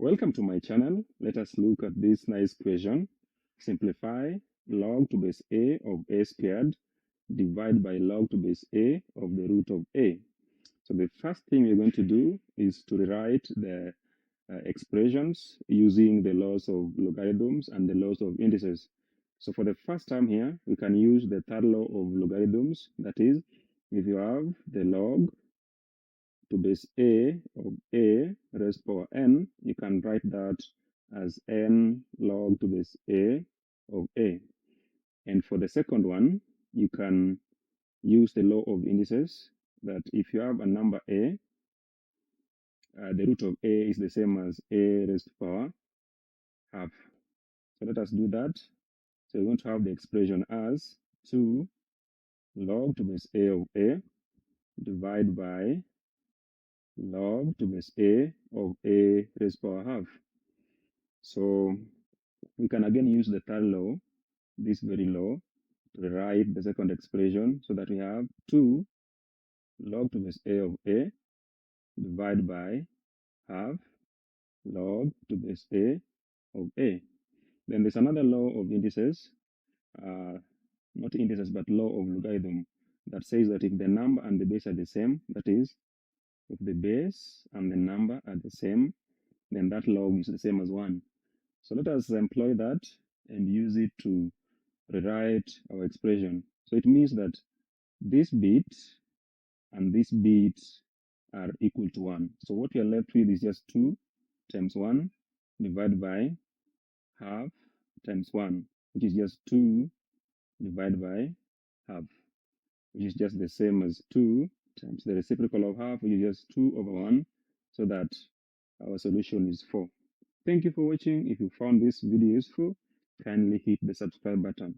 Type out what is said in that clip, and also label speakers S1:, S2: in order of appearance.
S1: Welcome to my channel. Let us look at this nice equation. Simplify log to base a of a squared divide by log to base a of the root of a. So the first thing we're going to do is to rewrite the expressions using the laws of logarithms and the laws of indices. So for the first time here, we can use the third law of logarithms. That is, if you have the log to base a of a raised power n, you can write that as n log to base a of a. And for the second one, you can use the law of indices, that if you have a number a, the root of a is the same as a raised to power half. So let us do that. So we're going to have the expression as 2 log to base a of a divided by log to base a of a raised power half. So we can again use the third law, this very law, to write the second expression so that we have 2 log to base a of a divided by half log to base a of a. Then there's another law of indices, not indices, but law of logarithm, that says that if the number and the base are the same, that is, if the base and the number are the same, then that log is the same as 1. So let us employ that and use it to rewrite our expression. So it means that this bit and this bit are equal to 1. So what we are left with is just 2 times 1 divided by half times 1, which is just 2 divided by half, which is just the same as 2 times the reciprocal of half, which is just 2 over 1, so that our solution is 4. Thank you for watching. If you found this video useful, kindly hit the subscribe button.